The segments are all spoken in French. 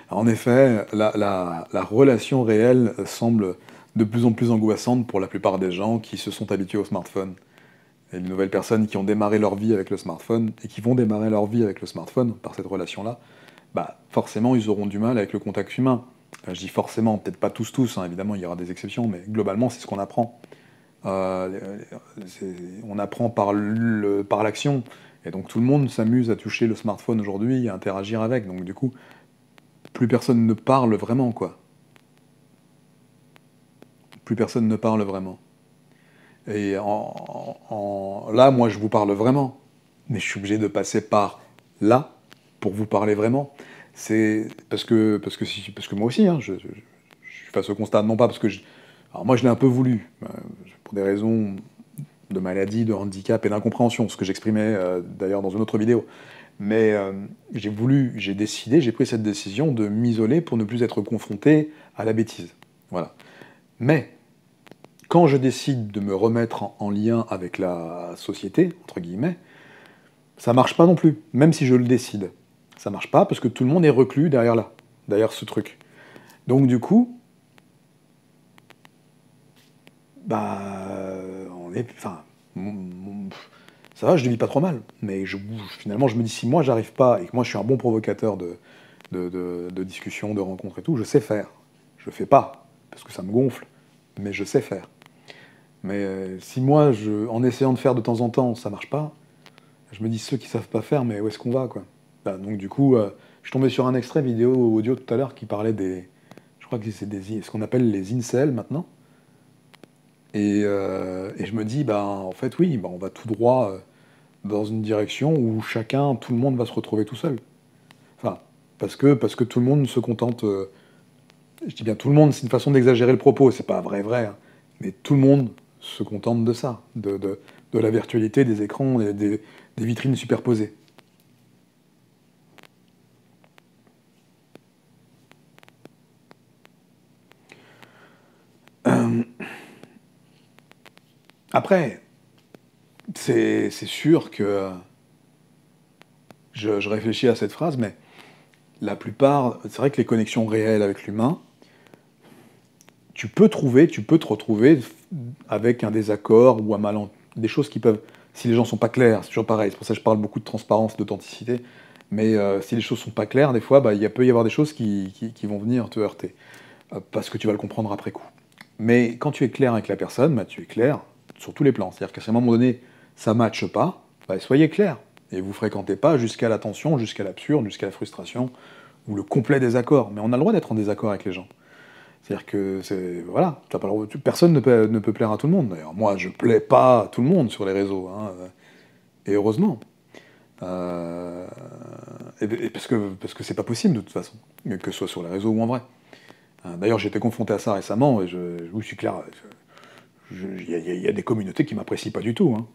En effet, la relation réelle semble de plus en plus angoissante pour la plupart des gens qui se sont habitués au smartphone. Et les nouvelles personnes qui ont démarré leur vie avec le smartphone et qui vont démarrer leur vie avec le smartphone par cette relation-là, bah forcément ils auront du mal avec le contact humain. Je dis forcément, peut-être pas tous, hein, évidemment il y aura des exceptions, mais globalement c'est ce qu'on apprend. On apprend par l'action, et donc tout le monde s'amuse à toucher le smartphone aujourd'hui et à interagir avec, donc du coup, plus personne ne parle vraiment, quoi. Plus personne ne parle vraiment. Et là, moi, je vous parle vraiment, mais je suis obligé de passer par là pour vous parler vraiment. C'est parce que moi aussi, hein, je suis face au constat, non pas parce que alors moi, je l'ai un peu voulu, pour des raisons de maladie, de handicap et d'incompréhension, ce que j'exprimais d'ailleurs dans une autre vidéo. Mais j'ai décidé, j'ai pris cette décision de m'isoler pour ne plus être confronté à la bêtise. Voilà. Mais quand je décide de me remettre en lien avec la société, entre guillemets, ça marche pas non plus, même si je le décide. Ça marche pas parce que tout le monde est reclus derrière ce truc. Donc du coup, bah, enfin, ça va, je ne vis pas trop mal. Mais finalement, je me dis, si moi j'arrive pas, et que moi je suis un bon provocateur de discussions, de rencontres et tout, je sais faire. Je fais pas, parce que ça me gonfle, mais je sais faire. Mais si moi, en essayant de faire de temps en temps, ça marche pas, je me dis, ceux qui savent pas faire, mais où est-ce qu'on va, quoi? Bah, donc du coup, je suis tombé sur un extrait vidéo ou audio tout à l'heure qui parlait je crois que c'est ce qu'on appelle les incels maintenant. Et je me dis, bah, en fait, oui, bah, on va tout droit dans une direction où tout le monde va se retrouver tout seul. Enfin, parce que tout le monde se contente. Je dis bien tout le monde, c'est une façon d'exagérer le propos, c'est pas vrai, hein, mais tout le monde se contente de ça, de la virtualité, des écrans, des vitrines superposées. Après, c'est sûr que je réfléchis à cette phrase, mais la plupart, c'est vrai que les connexions réelles avec l'humain, tu peux te retrouver avec un désaccord ou un des choses qui peuvent, si les gens sont pas clairs, c'est toujours pareil, c'est pour ça que je parle beaucoup de transparence, d'authenticité, mais si les choses sont pas claires, des fois, bah, peut y avoir des choses qui vont venir te heurter, parce que tu vas le comprendre après coup. Mais quand tu es clair avec la personne, bah, tu es clair sur tous les plans. C'est-à-dire qu'à un moment donné, ça ne matche pas, bah, soyez clair. Et vous fréquentez pas jusqu'à la tension, jusqu'à l'absurde, jusqu'à la frustration, ou le complet désaccord. Mais on a le droit d'être en désaccord avec les gens. C'est-à-dire que voilà, personne ne peut plaire à tout le monde. D'ailleurs, moi, je plais pas à tout le monde sur les réseaux, hein, et heureusement. Euh, et parce que c'est pas possible de toute façon, que ce soit sur les réseaux ou en vrai. D'ailleurs, j'ai été confronté à ça récemment, et je suis clair, il y a des communautés qui m'apprécient pas du tout, hein.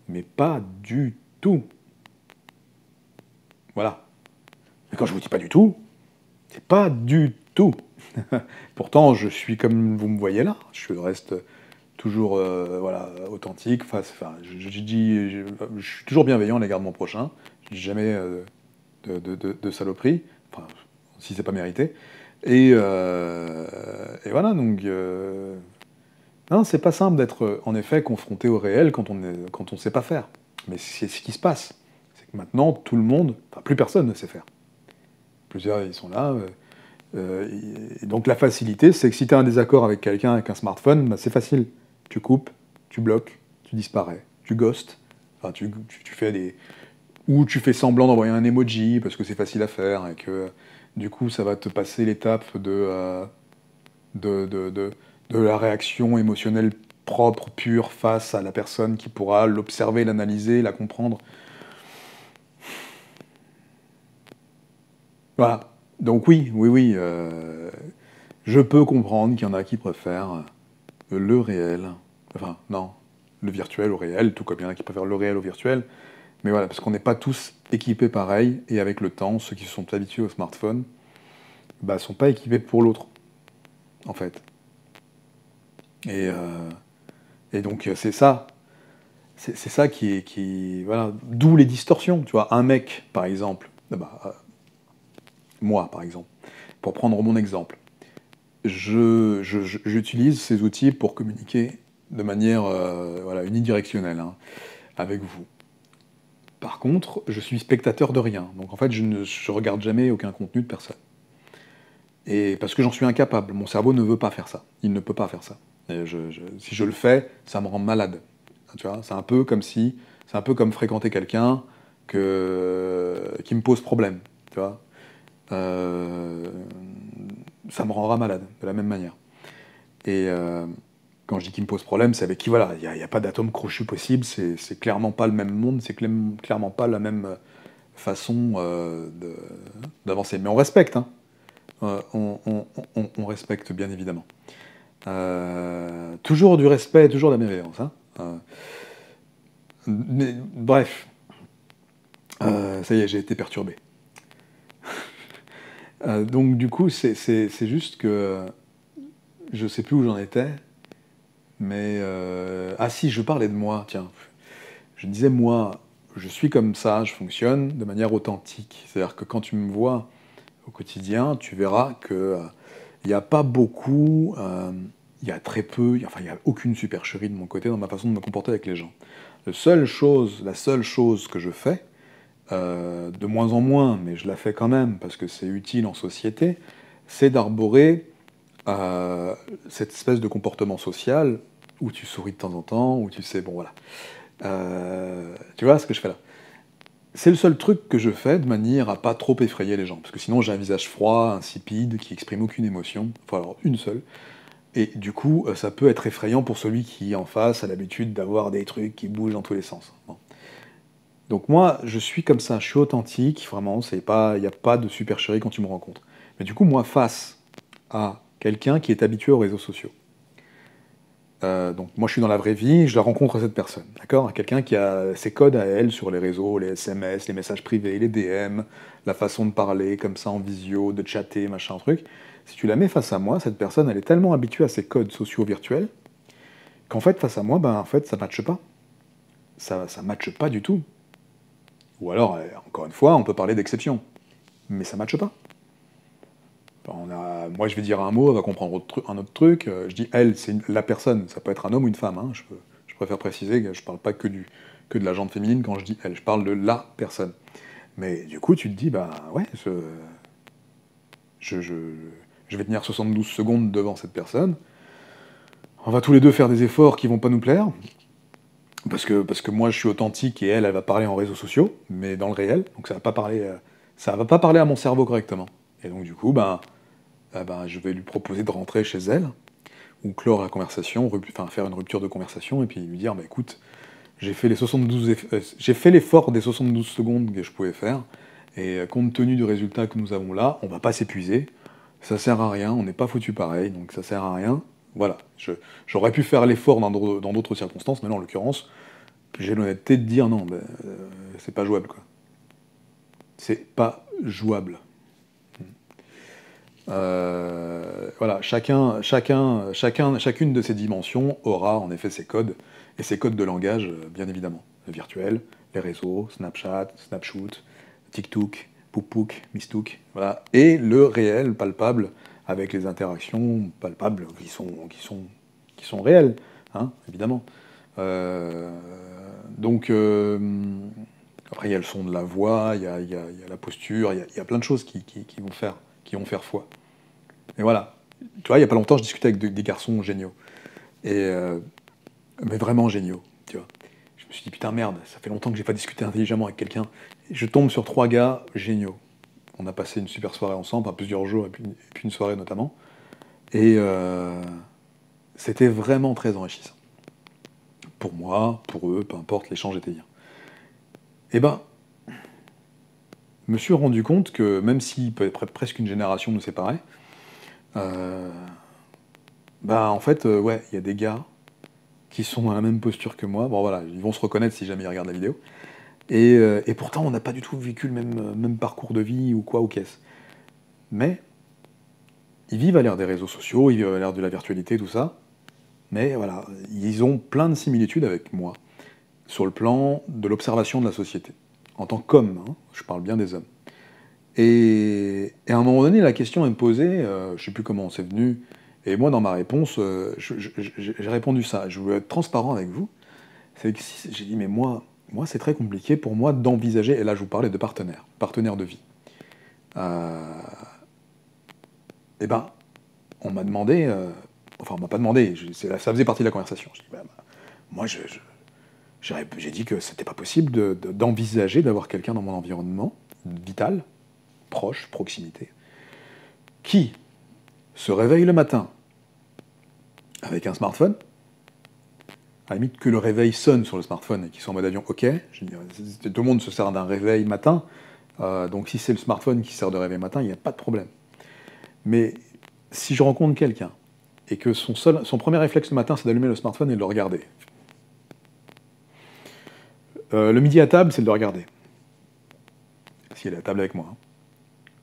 Mais pas du tout. Voilà. Et quand je vous dis pas du tout, c'est pas du tout. Pourtant, je suis comme vous me voyez là. Je reste toujours voilà, authentique. Enfin, je suis toujours bienveillant à l'égard de mon prochain. Je dis jamais de saloperie. Enfin, si c'est pas mérité. Et voilà, donc... non, c'est pas simple d'être, en effet, confronté au réel quand on sait pas faire. Mais c'est ce qui se passe. C'est que maintenant, tout le monde... Enfin, plus personne ne sait faire. Plusieurs, ils sont là... et donc la facilité, c'est que si tu as un désaccord avec quelqu'un avec un smartphone, bah, c'est facile. Tu coupes, tu bloques, tu disparais, tu ghostes, enfin, tu fais des... Ou tu fais semblant d'envoyer un emoji parce que c'est facile à faire et que du coup ça va te passer l'étape de, de, de, de la réaction émotionnelle propre, pure, face à la personne qui pourra l'observer, l'analyser, la comprendre. Voilà. Donc oui, je peux comprendre qu'il y en a qui préfèrent le réel, enfin non, le virtuel au réel, tout comme il y en a qui préfèrent le réel au virtuel, mais voilà, parce qu'on n'est pas tous équipés pareil, et avec le temps, ceux qui se sont habitués au smartphone, bah, sont pas équipés pour l'autre, en fait. Et, euh, et donc c'est ça voilà, d'où les distorsions, tu vois. Un mec, par exemple, moi, par exemple, pour prendre mon exemple, j'utilise ces outils pour communiquer de manière voilà, unidirectionnelle hein, avec vous. Par contre, je suis spectateur de rien. Donc en fait, je regarde jamais aucun contenu de personne. Et parce que j'en suis incapable. Mon cerveau ne veut pas faire ça. Il ne peut pas faire ça. Et si je le fais, ça me rend malade. Tu vois, c'est un peu comme fréquenter quelqu'un qui me pose problème. Tu vois. Euh, Ça me rendra malade de la même manière. Et quand je dis qu'il me pose problème, c'est avec qui, voilà, il n'y a pas d'atome crochu possible, c'est clairement pas le même monde, c'est clairement pas la même façon d'avancer. Mais on respecte, hein. On respecte bien évidemment. Toujours du respect, toujours de la bienveillance. Hein. Mais, bref, ça y est, j'ai été perturbé. Donc du coup, c'est juste que je sais plus où j'en étais, mais ah si, je parlais de moi, tiens. Je disais moi, je suis comme ça, je fonctionne de manière authentique. C'est-à-dire que quand tu me vois au quotidien, tu verras que il n'y a pas beaucoup, il y a très peu, enfin il n'y a aucune supercherie de mon côté dans ma façon de me comporter avec les gens. La seule chose que je fais, de moins en moins, mais je la fais quand même parce que c'est utile en société, c'est d'arborer euh, cette espèce de comportement social où tu souris de temps en temps, où tu sais, bon voilà. Tu vois ce que je fais là? C'est le seul truc que je fais de manière à pas trop effrayer les gens, parce que sinon j'ai un visage froid, insipide, qui exprime aucune émotion, enfin alors une seule, et du coup ça peut être effrayant pour celui qui en face a l'habitude d'avoir des trucs qui bougent dans tous les sens. Bon. Donc moi je suis comme ça, je suis authentique, vraiment, il n'y a pas de supercherie quand tu me rencontres. Mais du coup moi face à quelqu'un qui est habitué aux réseaux sociaux, donc moi je suis dans la vraie vie, je la rencontre cette personne, d'accord? Quelqu'un qui a ses codes à elle sur les réseaux, les SMS, les messages privés, les DM, la façon de parler comme ça en visio, de chatter, machin truc. Si tu la mets face à moi, cette personne elle est tellement habituée à ces codes sociaux virtuels qu'en fait face à moi, ben en fait ça matche pas. Ça matche pas du tout. Ou alors, encore une fois, on peut parler d'exception. Mais ça matche pas. Moi, je vais dire un mot, elle va comprendre un autre truc. Je dis elle, c'est la personne. Ça peut être un homme ou une femme. Hein. Je préfère préciser que je parle pas que de la gente féminine quand je dis elle. Je parle de la personne. Mais du coup, tu te dis, bah ouais, je, je, je vais tenir 72 secondes devant cette personne. On va tous les deux faire des efforts qui vont pas nous plaire. Parce que moi, je suis authentique et elle va parler en réseaux sociaux, mais dans le réel. Donc ça va pas parler à mon cerveau correctement. Et donc du coup, je vais lui proposer de rentrer chez elle, ou clore la conversation, enfin faire une rupture de conversation, et puis lui dire, bah écoute, j'ai fait l'effort des 72 secondes que je pouvais faire, et compte tenu du résultat que nous avons là, on va pas s'épuiser, ça sert à rien, on n'est pas foutu pareil, donc ça sert à rien. Voilà, j'aurais pu faire l'effort dans d'autres circonstances, mais là en l'occurrence, j'ai l'honnêteté de dire non, c'est pas jouable quoi. C'est pas jouable. Voilà, chacune de ces dimensions aura en effet ses codes, et ses codes de langage, bien évidemment. Le virtuel, les réseaux, Snapchat, Snapshoot, TikTok, Poupouk, Mistouk, voilà. Et le réel, palpable, avec les interactions palpables qui sont réelles, hein, évidemment. Euh, donc, après, il y a le son de la voix, il y a la posture, il y a plein de choses qui vont faire foi. Et voilà. Tu vois, il y a pas longtemps, je discutais avec des garçons géniaux. Et, mais vraiment géniaux, tu vois. Je me suis dit, putain, merde, ça fait longtemps que j'ai pas discuté intelligemment avec quelqu'un. Et je tombe sur 3 gars géniaux. On a passé une super soirée ensemble, enfin, plusieurs jours, et puis une soirée notamment. Et c'était vraiment très enrichissant. Pour moi, pour eux, peu importe, l'échange était bien. Et ben, je me suis rendu compte que même si presque une génération nous séparait, euh, en fait, ouais, il y a des gars qui sont dans la même posture que moi. Bon voilà, ils vont se reconnaître si jamais ils regardent la vidéo. Et pourtant, on n'a pas du tout vécu le même parcours de vie ou quoi, ou qu'est-ce. Mais ils vivent à l'ère des réseaux sociaux, ils vivent à l'ère de la virtualité, tout ça. Mais voilà, ils ont plein de similitudes avec moi sur le plan de l'observation de la société. En tant qu'homme, hein, je parle bien des hommes. Et à un moment donné, la question est posée, je ne sais plus comment c'est venu, et moi, dans ma réponse, j'ai répondu ça. Je voulais être transparent avec vous. C'est que j'ai dit, mais moi c'est très compliqué pour moi d'envisager, et là je vous parlais de partenaire de vie. Euh, et ben, on m'a demandé, enfin on m'a pas demandé, ça faisait partie de la conversation. Je dis, moi j'ai dit que c'était pas possible d'envisager d'avoir quelqu'un dans mon environnement vital, proche, proximité, qui se réveille le matin avec un smartphone, à la limite que le réveil sonne sur le smartphone et qu'il soit en mode avion, ok, je veux dire, tout le monde se sert d'un réveil matin, donc si c'est le smartphone qui sert de réveil matin, il n'y a pas de problème. Mais si je rencontre quelqu'un et que son premier réflexe le matin, c'est d'allumer le smartphone et de le regarder. Le midi à table, c'est de le regarder. Si elle est à table avec moi. Hein.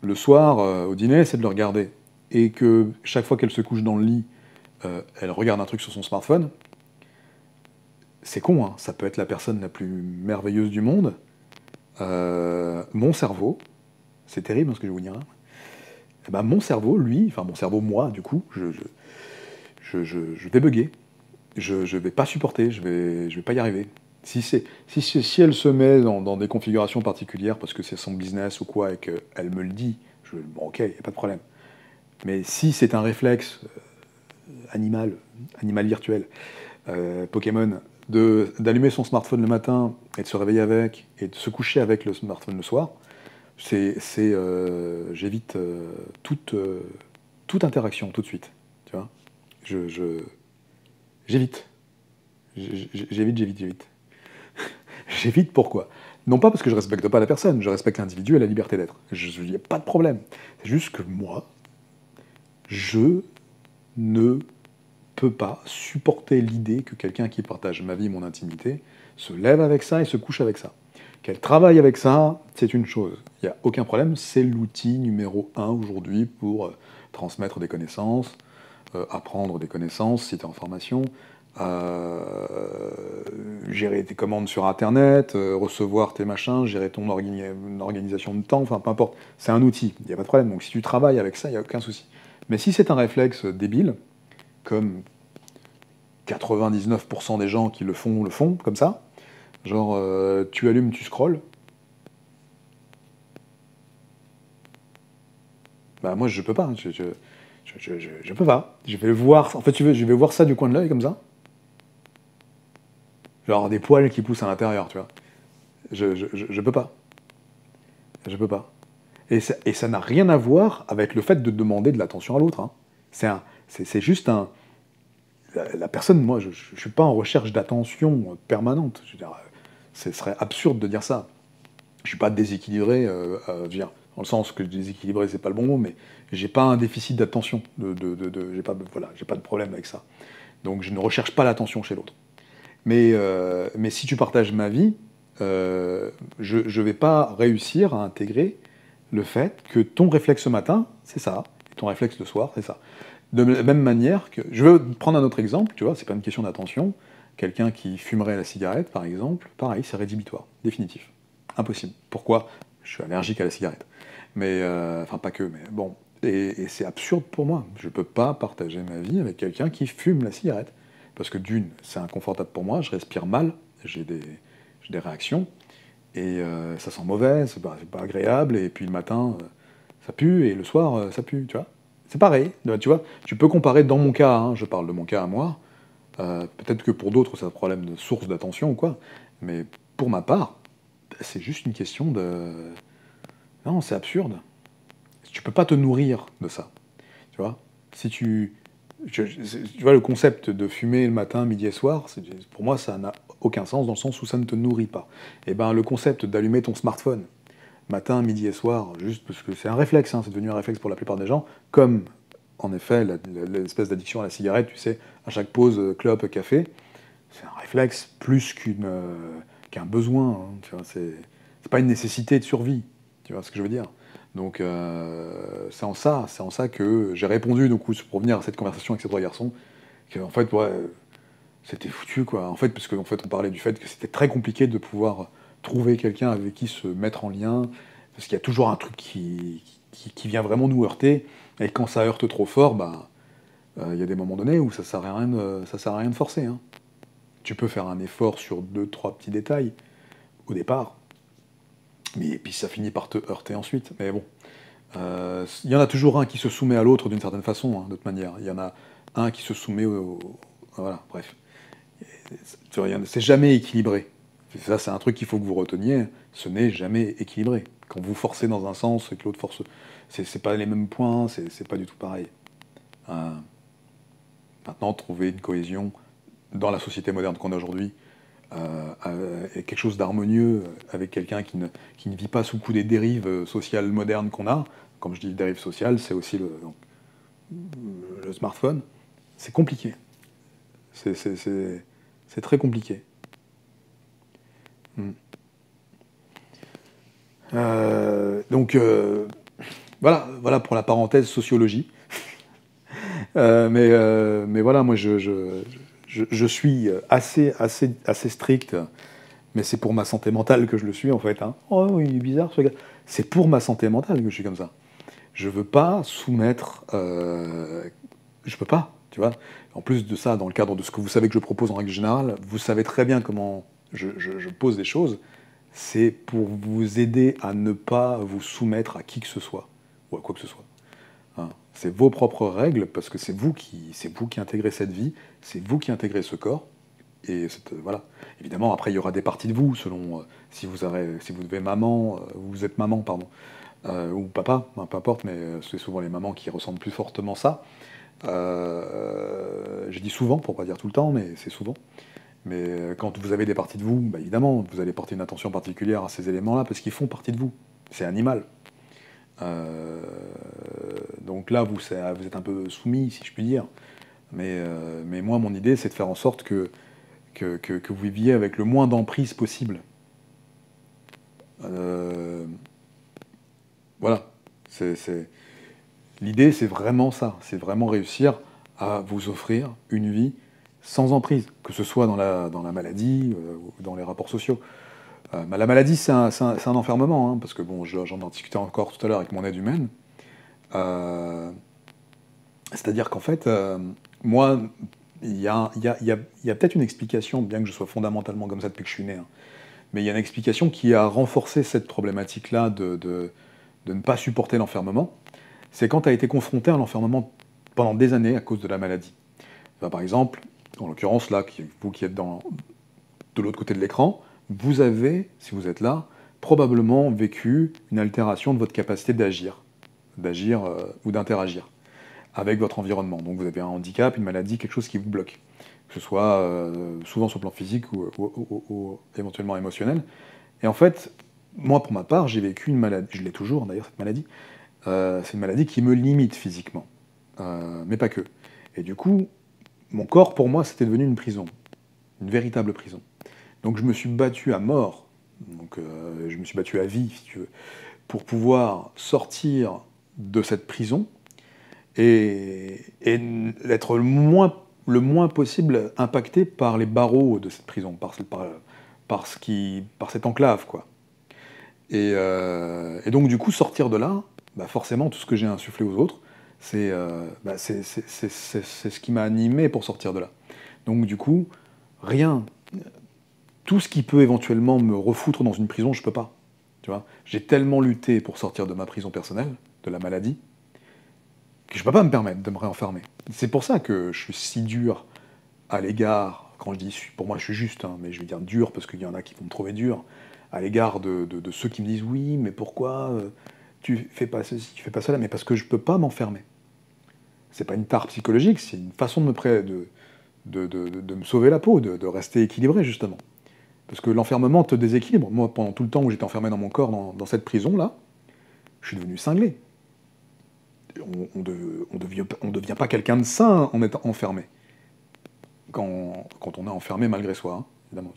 Le soir, au dîner, c'est de le regarder. Et que chaque fois qu'elle se couche dans le lit, elle regarde un truc sur son smartphone. C'est con, hein, ça peut être la personne la plus merveilleuse du monde. Mon cerveau, c'est terrible ce que je vais vous dire. Hein. Eh ben, mon cerveau, lui, enfin mon cerveau, moi, du coup, je vais bugger. Je vais pas supporter, je vais pas y arriver. Si elle se met dans des configurations particulières parce que c'est son business ou quoi et qu'elle me le dit, bon ok, il n'y a pas de problème. Mais si c'est un réflexe animal virtuel, Pokémon, d'allumer son smartphone le matin et de se réveiller avec et de se coucher avec le smartphone le soir, j'évite toute interaction tout de suite. Tu vois, j'évite. J'évite. J'évite pourquoi? Non pas parce que je respecte pas la personne, je respecte l'individu et la liberté d'être. Il n'y a pas de problème. C'est juste que moi, je ne peux pas supporter l'idée que quelqu'un qui partage ma vie, mon intimité, se lève avec ça et se couche avec ça. Qu'elle travaille avec ça, c'est une chose. Il n'y a aucun problème, c'est l'outil numéro 1 aujourd'hui pour transmettre des connaissances, apprendre des connaissances, si tu es en formation, gérer tes commandes sur Internet, recevoir tes machins, gérer ton organisation de temps, enfin peu importe. C'est un outil, il n'y a pas de problème. Donc si tu travailles avec ça, il n'y a aucun souci. Mais si c'est un réflexe débile, comme 99% des gens qui le font comme ça, genre tu allumes, tu scrolles, bah moi je peux pas, je peux pas. Je vais le voir, en fait je vais voir ça du coin de l'œil comme ça, genre des poils qui poussent à l'intérieur, tu vois. Je peux pas. Je peux pas. Et ça n'a rien à voir avec le fait de demander de l'attention à l'autre. Hein. C'est juste un... La personne, moi, je ne suis pas en recherche d'attention permanente. Je veux dire, ce serait absurde de dire ça. Je ne suis pas déséquilibré, dans le sens que déséquilibré, c'est pas le bon mot, mais j'ai pas un déficit d'attention. J'ai pas de problème avec ça. Donc je ne recherche pas l'attention chez l'autre. Mais si tu partages ma vie, je ne vais pas réussir à intégrer le fait que ton réflexe ce matin, c'est ça, et ton réflexe le soir, c'est ça. De la même manière que... Je vais prendre un autre exemple, tu vois, c'est pas une question d'attention. Quelqu'un qui fumerait la cigarette, par exemple, pareil, c'est rédhibitoire, définitif. Impossible. Pourquoi? Je suis allergique à la cigarette. Mais, enfin pas que, mais bon. Et c'est absurde pour moi. Je peux pas partager ma vie avec quelqu'un qui fume la cigarette. Parce que d'une, c'est inconfortable pour moi, je respire mal, j'ai des réactions, et ça sent mauvais, c'est pas agréable, et puis le matin, ça pue, et le soir, ça pue, tu vois. C'est pareil, tu vois. Tu peux comparer dans mon cas, hein, je parle de mon cas à moi, peut-être que pour d'autres, c'est un problème de source d'attention ou quoi, mais pour ma part, c'est juste une question de... Non, c'est absurde. Tu peux pas te nourrir de ça, tu vois. Si tu... Tu vois, le concept de fumer le matin, midi et soir, pour moi, ça n'a aucun sens dans le sens où ça ne te nourrit pas. Et ben, le concept d'allumer ton smartphone matin, midi et soir, juste parce que c'est un réflexe, hein, c'est devenu un réflexe pour la plupart des gens, comme en effet l'espèce d'addiction à la cigarette, tu sais, à chaque pause, clope, café, c'est un réflexe plus qu'un besoin. Hein, tu vois, c'est pas une nécessité de survie. Tu vois ce que je veux dire? Donc c'est en ça que j'ai répondu, donc, pour revenir à cette conversation avec ces trois garçons, qu'en fait, ouais, c'était foutu, quoi. En fait, parce qu'en fait, on parlait du fait que c'était très compliqué de pouvoir trouver quelqu'un avec qui se mettre en lien, Parce qu'il y a toujours un truc qui vient vraiment nous heurter, et quand ça heurte trop fort, bah, il y a des moments donnés où ça sert à rien ça sert à rien de forcer, hein. Tu peux faire un effort sur deux, trois petits détails au départ, mais puis ça finit par te heurter ensuite. Mais bon, il y en a toujours un qui se soumet à l'autre d'une certaine façon, hein, d'autre manière. Il y en a un qui se soumet voilà, bref. C'est jamais équilibré. Ça, c'est un truc qu'il faut que vous reteniez. Ce n'est jamais équilibré. Quand vous forcez dans un sens et que l'autre force, c'est pas les mêmes points, c'est pas du tout pareil. Euh, Maintenant, trouver une cohésion dans la société moderne qu'on a aujourd'hui, et quelque chose d'harmonieux avec quelqu'un qui ne vit pas sous le coup des dérives sociales modernes qu'on a. Comme je dis dérives sociales, c'est aussi le smartphone. C'est compliqué. C'est très compliqué. Mm. Donc, voilà pour la parenthèse sociologie. Mais voilà, moi je suis assez strict, mais c'est pour ma santé mentale que je le suis en fait, hein. Oh, oui, il est bizarre ce gars. C'est pour ma santé mentale que je suis comme ça. Je veux pas soumettre. Je peux pas, tu vois. En plus de ça, dans le cadre de ce que vous savez que je propose en règle générale, vous savez très bien comment je pose des choses. C'est pour vous aider à ne pas vous soumettre à qui que ce soit, ou à quoi que ce soit. Hein. C'est vos propres règles, parce que c'est vous qui intégrez cette vie, c'est vous qui intégrez ce corps. Et voilà. Évidemment, après, il y aura des parties de vous, selon si vous devez vous êtes maman, pardon, ou papa, hein, peu importe, mais c'est souvent les mamans qui ressentent plus fortement ça. Je dis souvent, pour pas dire tout le temps, mais c'est souvent. Mais quand vous avez des parties de vous, bah, évidemment, vous allez porter une attention particulière à ces éléments-là, parce qu'ils font partie de vous. C'est animal. Donc là, vous êtes un peu soumis, si je puis dire. Mais moi, mon idée, c'est de faire en sorte que vous viviez avec le moins d'emprise possible. Voilà. L'idée, c'est vraiment ça. C'est vraiment réussir à vous offrir une vie sans emprise, que ce soit dans la maladie ou dans les rapports sociaux. La maladie, c'est un enfermement, hein, parce que bon, j'en discutais encore tout à l'heure avec mon aide humaine. C'est-à-dire qu'en fait, moi, il y a peut-être une explication, bien que je sois fondamentalement comme ça depuis que je suis né, hein, mais il y a une explication qui a renforcé cette problématique-là de ne pas supporter l'enfermement. C'est quand tu as été confronté à l'enfermement pendant des années à cause de la maladie. Enfin, par exemple, en l'occurrence, là, vous qui êtes de l'autre côté de l'écran, vous avez, si vous êtes là, probablement vécu une altération de votre capacité d'agir ou d'interagir avec votre environnement. Donc vous avez un handicap, une maladie, quelque chose qui vous bloque. Que ce soit souvent sur le plan physique ou éventuellement émotionnel. Et en fait, moi pour ma part, j'ai vécu une maladie, je l'ai toujours d'ailleurs cette maladie, c'est une maladie qui me limite physiquement, mais pas que. Et du coup, mon corps pour moi c'était devenu une prison, une véritable prison. Donc je me suis battu à mort, donc je me suis battu à vie si tu veux, pour pouvoir sortir de cette prison et être le moins possible impacté par les barreaux de cette prison, par cette enclave, quoi. Et donc, du coup, sortir de là, bah forcément, tout ce que j'ai insufflé aux autres, c'est ce qui m'a animé pour sortir de là. Donc, du coup, rien, tout ce qui peut éventuellement me refoutre dans une prison, je peux pas. Tu vois, j'ai tellement lutté pour sortir de ma prison personnelle, de la maladie, que je peux pas me permettre de me réenfermer. C'est pour ça que je suis si dur à l'égard, quand je dis, pour moi je suis juste, hein, mais je vais dire dur parce qu'il y en a qui vont me trouver dur, à l'égard de ceux qui me disent oui, mais pourquoi tu fais pas ceci, tu fais pas cela, mais parce que je peux pas m'enfermer. C'est pas une tare psychologique, c'est une façon de me sauver la peau, de rester équilibré justement. Parce que l'enfermement te déséquilibre. Moi, pendant tout le temps où j'étais enfermé dans mon corps, dans cette prison-là, je suis devenu cinglé. On devient pas quelqu'un de sain en étant enfermé. Quand on est enfermé malgré soi, hein, évidemment.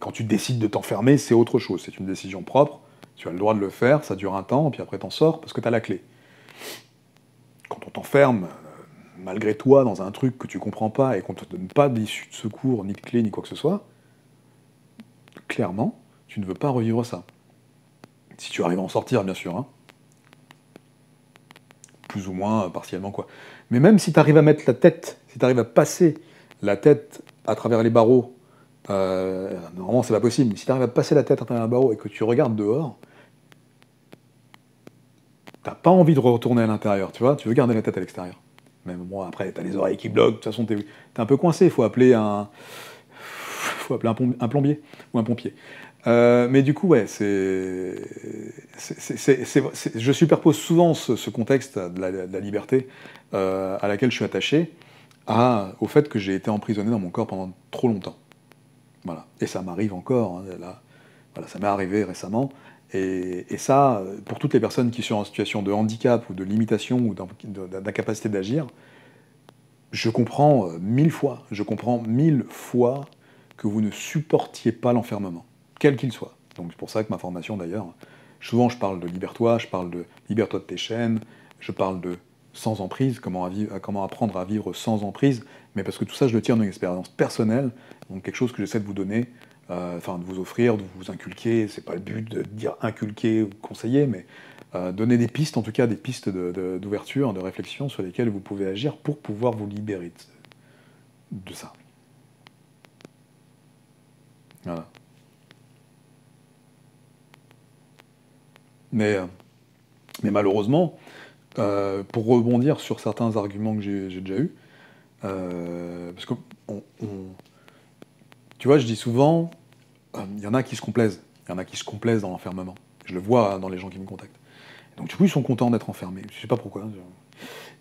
Quand tu décides de t'enfermer, c'est autre chose. C'est une décision propre, tu as le droit de le faire, ça dure un temps, puis après t'en sors parce que tu as la clé. Quand on t'enferme, malgré toi, dans un truc que tu comprends pas et qu'on te donne pas d'issue de secours, ni de clé, ni quoi que ce soit, clairement, tu ne veux pas revivre ça. Si tu arrives à en sortir, bien sûr, hein. Plus ou moins partiellement, quoi. Mais même si tu arrives à mettre la tête, si tu arrives à passer la tête à travers les barreaux, normalement c'est pas possible, mais si tu arrives à passer la tête à travers un barreau et que tu regardes dehors, t'as pas envie de retourner à l'intérieur, tu vois, tu veux garder la tête à l'extérieur. Même bon, après, t'as les oreilles qui bloquent, de toute façon, t'es un peu coincé, faut appeler un plombier ou un pompier. Mais du coup, ouais, je superpose souvent ce contexte de la liberté à laquelle je suis attaché au fait que j'ai été emprisonné dans mon corps pendant trop longtemps. Voilà. Et ça m'arrive encore, hein, là, voilà, ça m'est arrivé récemment. Et ça, pour toutes les personnes qui sont en situation de handicap ou de limitation ou d'incapacité d'agir, je comprends je comprends 1000 fois que vous ne supportiez pas l'enfermement, quel qu'il soit. Donc c'est pour ça que ma formation d'ailleurs, souvent je parle de libère-toi, je parle de libère-toi de tes chaînes, je parle de sans emprise, comment apprendre à vivre sans emprise, mais parce que tout ça je le tire d'une expérience personnelle, donc quelque chose que j'essaie de vous donner, de vous offrir, de vous inculquer, c'est pas le but de dire inculquer ou conseiller, mais donner des pistes, en tout cas des pistes d'ouverture, de réflexion sur lesquelles vous pouvez agir pour pouvoir vous libérer de ça. Voilà. Mais, mais malheureusement, pour rebondir sur certains arguments que j'ai déjà eus, parce que tu vois, je dis souvent, il y en a qui se complaisent, il y en a qui se complaisent dans l'enfermement. Je le vois dans les gens qui me contactent. Donc du coup, ils sont contents d'être enfermés. Je sais pas pourquoi.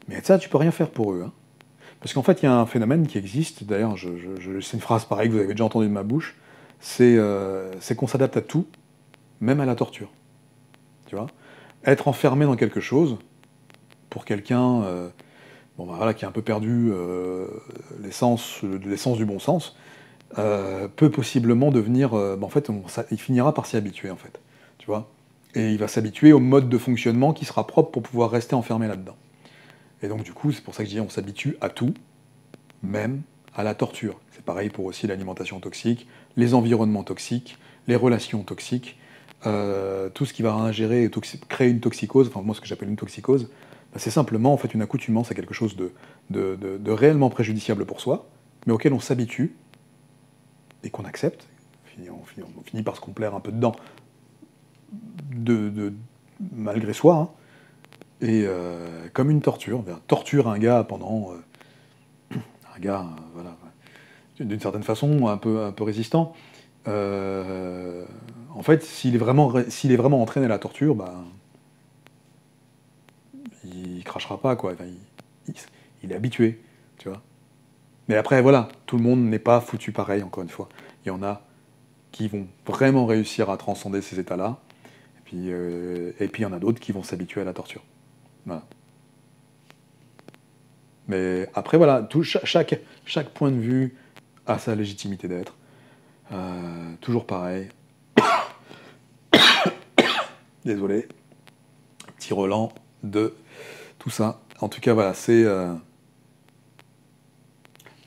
Mais ça, tu peux rien faire pour eux. Hein. Parce qu'en fait, il y a un phénomène qui existe, d'ailleurs, c'est une phrase pareille que vous avez déjà entendue de ma bouche, c'est qu'on s'adapte à tout, même à la torture. Tu vois, être enfermé dans quelque chose, pour quelqu'un qui a un peu perdu l'essence du bon sens, peut possiblement devenir... en fait, il finira par s'y habituer, en fait. Tu vois. Et il va s'habituer au mode de fonctionnement qui sera propre pour pouvoir rester enfermé là-dedans. Et donc, du coup, c'est pour ça que je dis on s'habitue à tout, même à la torture. C'est pareil pour aussi l'alimentation toxique, les environnements toxiques, les relations toxiques, tout ce qui va ingérer et créer une toxicose, enfin moi ce que j'appelle une toxicose, c'est simplement en fait une accoutumance à quelque chose de réellement préjudiciable pour soi, mais auquel on s'habitue et qu'on accepte. On finit par se complaire un peu dedans, malgré soi, hein. Et comme une torture, torture un gars pendant... un gars, voilà, d'une certaine façon, un peu résistant. En fait, s'il est vraiment entraîné à la torture, il crachera pas, quoi. Enfin, il est habitué, tu vois. Mais après, voilà, tout le monde n'est pas foutu pareil, encore une fois. Il y en a qui vont vraiment réussir à transcender ces états-là, et puis il y en a d'autres qui vont s'habituer à la torture. Voilà. Mais après, voilà, chaque point de vue a sa légitimité d'être. Toujours pareil. Désolé. Petit relent de tout ça. En tout cas, voilà, c'est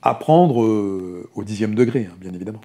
apprendre au 10e degré, hein, bien évidemment.